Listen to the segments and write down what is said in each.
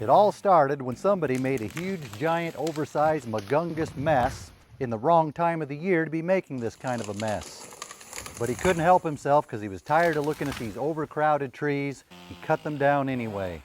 It all started when somebody made a huge, giant, oversized, magungus mess in the wrong time of the year to be making this kind of a mess. But he couldn't help himself because he was tired of looking at these overcrowded trees. He cut them down anyway.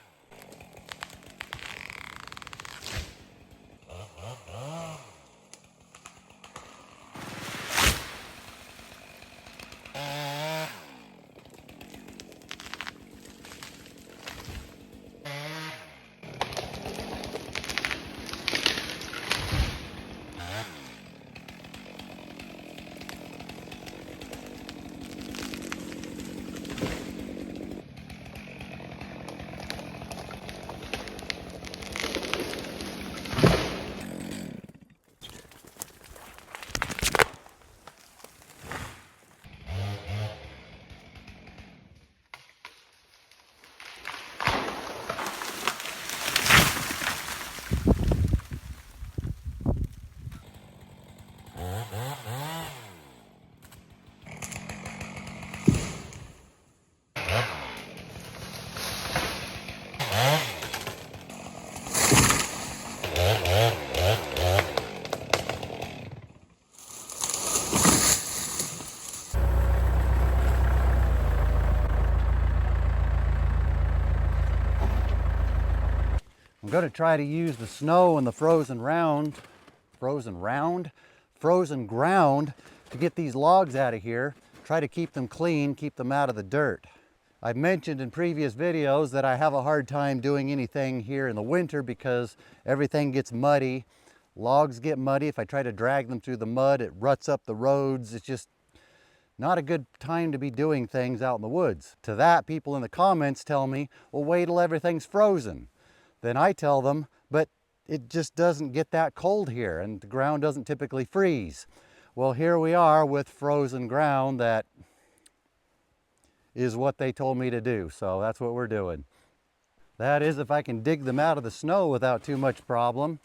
I'm going to try to use the snow and the frozen ground to get these logs out of here, try to keep them clean, keep them out of the dirt. I've mentioned in previous videos that I have a hard time doing anything here in the winter because everything gets muddy. Logs get muddy. If I try to drag them through the mud, it ruts up the roads. It's just not a good time to be doing things out in the woods. To that, people in the comments tell me, well, wait till everything's frozen. Then I tell them, but it just doesn't get that cold here and the ground doesn't typically freeze. Well, here we are with frozen ground. That is what they told me to do, so that's what we're doing. That is, if I can dig them out of the snow without too much problem.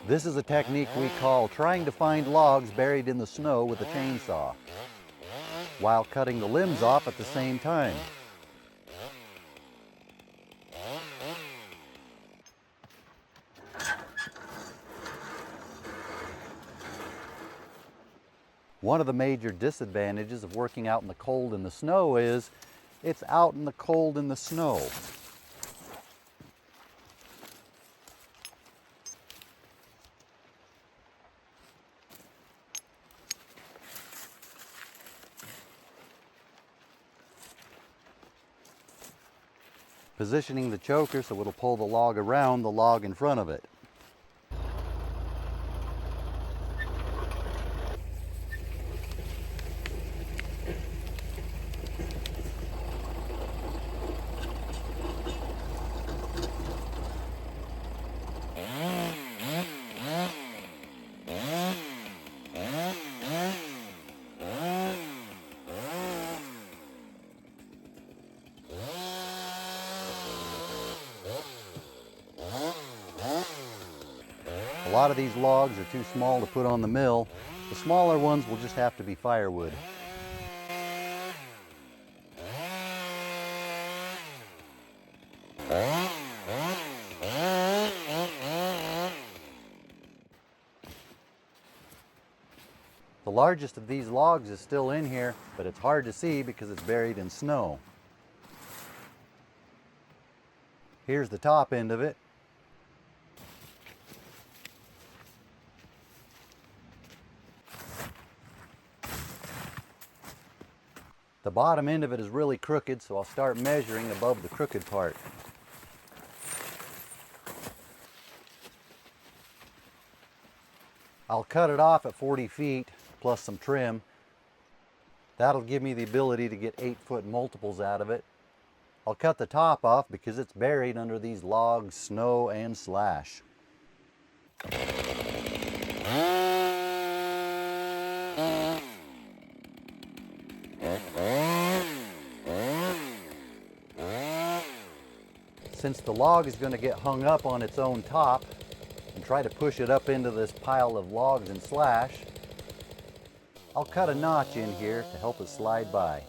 This is a technique we call trying to find logs buried in the snow with a chainsaw, while cutting the limbs off at the same time. One of the major disadvantages of working out in the cold and the snow is it's out in the cold and the snow. Positioning the choker so it'll pull the log around the log in front of it. lot of these logs are too small to put on the mill. The smaller ones will just have to be firewood. The largest of these logs is still in here, but it's hard to see because it's buried in snow. Here's the top end of it. The bottom end of it is really crooked, so I'll start measuring above the crooked part. I'll cut it off at 40 feet plus some trim. That'll give me the ability to get 8-foot multiples out of it. I'll cut the top off because it's buried under these logs, snow, and slash. Since the log is going to get hung up on its own top and try to push it up into this pile of logs and slash, I'll cut a notch in here to help it slide by.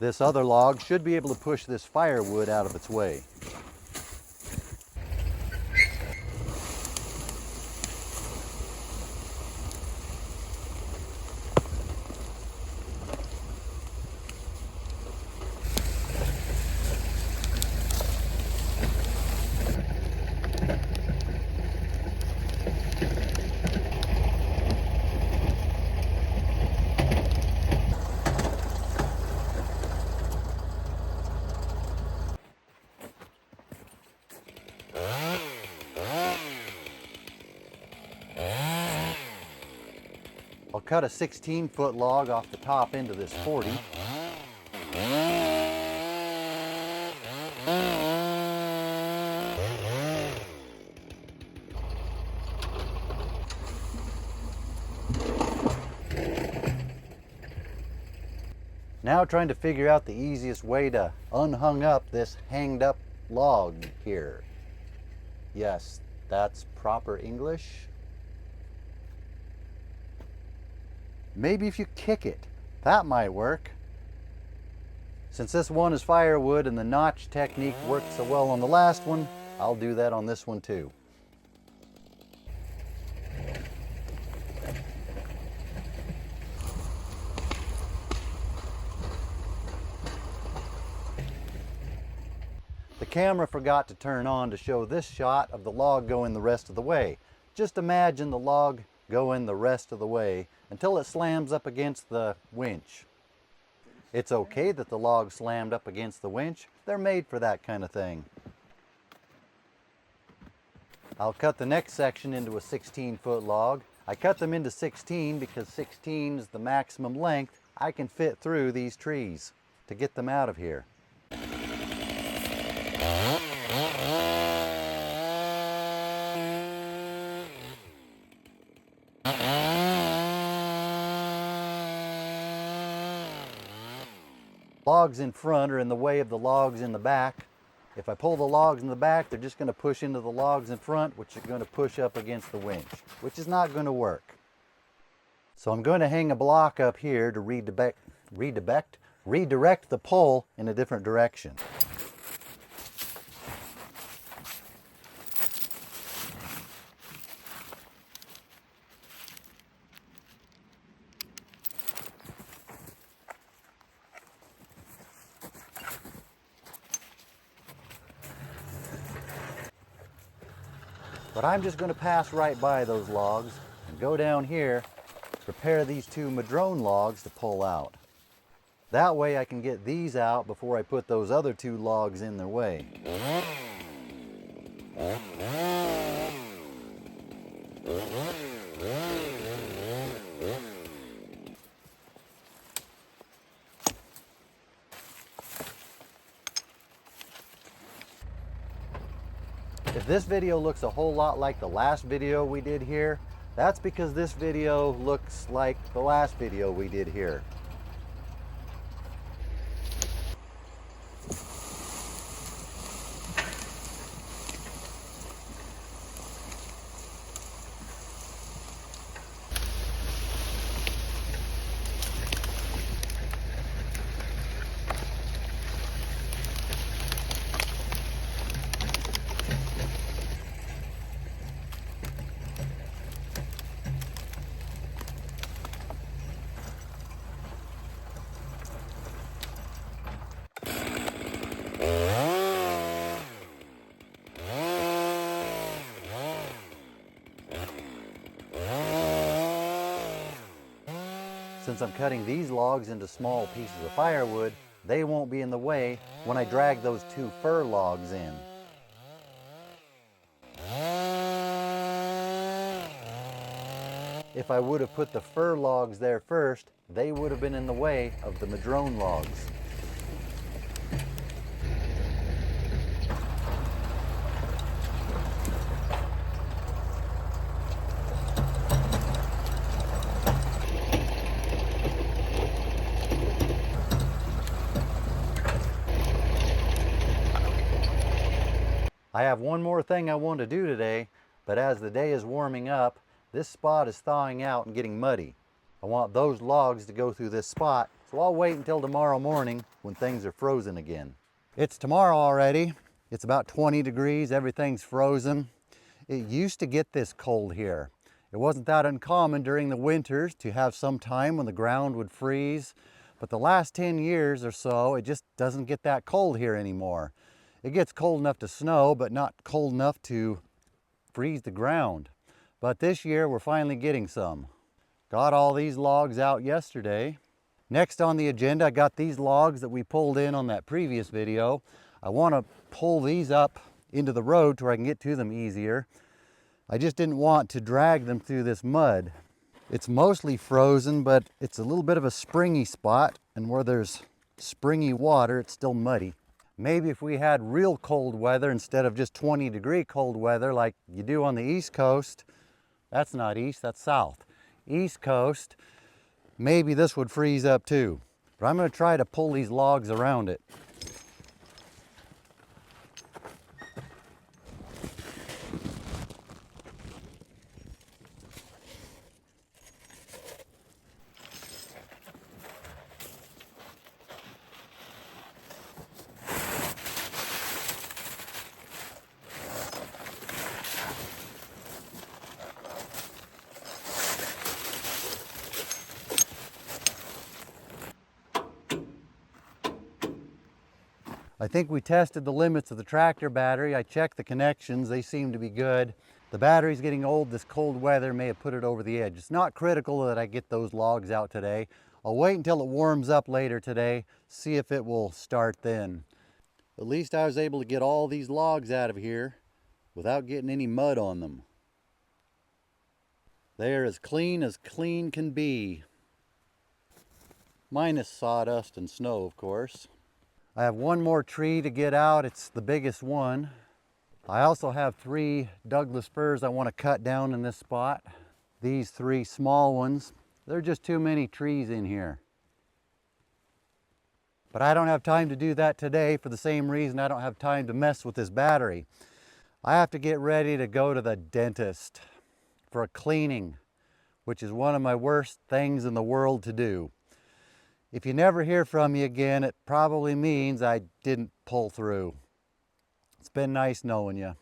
This other log should be able to push this firewood out of its way. I'll cut a 16-foot log off the top end of this 40. Now trying to figure out the easiest way to unhung up this hanged up log here. Yes, that's proper English. Maybe if you kick it, that might work. Since this one is firewood and the notch technique worked so well on the last one, I'll do that on this one too. The camera forgot to turn on to show this shot of the log going the rest of the way. Just imagine the log going the rest of the way until it slams up against the winch. It's okay that the log slammed up against the winch. They're made for that kind of thing. I'll cut the next section into a 16-foot log. I cut them into 16 because 16 is the maximum length I can fit through these trees to get them out of here. Logs in front are in the way of the logs in the back. If I pull the logs in the back, they're just going to push into the logs in front, which are going to push up against the winch, which is not going to work. So I'm going to hang a block up here to redirect the pull in a different direction. But I'm just going to pass right by those logs and go down here, prepare these two madrone logs to pull out. That way I can get these out before I put those other two logs in their way. If this video looks a whole lot like the last video we did here, that's because this video looks like the last video we did here. Since I'm cutting these logs into small pieces of firewood, they won't be in the way when I drag those 2 fir logs in. If I would have put the fir logs there first, they would have been in the way of the madrone logs. I have one more thing I want to do today, but as the day is warming up, this spot is thawing out and getting muddy. I want those logs to go through this spot, so I'll wait until tomorrow morning when things are frozen again. It's tomorrow already. It's about 20 degrees, everything's frozen. It used to get this cold here. It wasn't that uncommon during the winters to have some time when the ground would freeze, but the last 10 years or so, it just doesn't get that cold here anymore. It gets cold enough to snow, but not cold enough to freeze the ground. But this year, we're finally getting some. Got all these logs out yesterday. Next on the agenda, I got these logs that we pulled in on that previous video. I want to pull these up into the road to where I can get to them easier. I just didn't want to drag them through this mud. It's mostly frozen, but it's a little bit of a springy spot, and where there's springy water, it's still muddy. Maybe if we had real cold weather instead of just 20-degree cold weather like you do on the East Coast, that's not east, that's south. East Coast, maybe this would freeze up too. But I'm going to try to pull these logs around it. I think we tested the limits of the tractor battery. I checked the connections, they seem to be good. The battery's getting old, this cold weather may have put it over the edge. It's not critical that I get those logs out today. I'll wait until it warms up later today, see if it will start then. At least I was able to get all these logs out of here without getting any mud on them. They're as clean can be. Minus sawdust and snow, of course. I have one more tree to get out. It's the biggest one. I also have 3 Douglas firs I want to cut down in this spot. These 3 small ones, they're just too many trees in here. But I don't have time to do that today for the same reason I don't have time to mess with this battery. I have to get ready to go to the dentist for a cleaning, which is one of my worst things in the world to do. If you never hear from me again, it probably means I didn't pull through. It's been nice knowing you.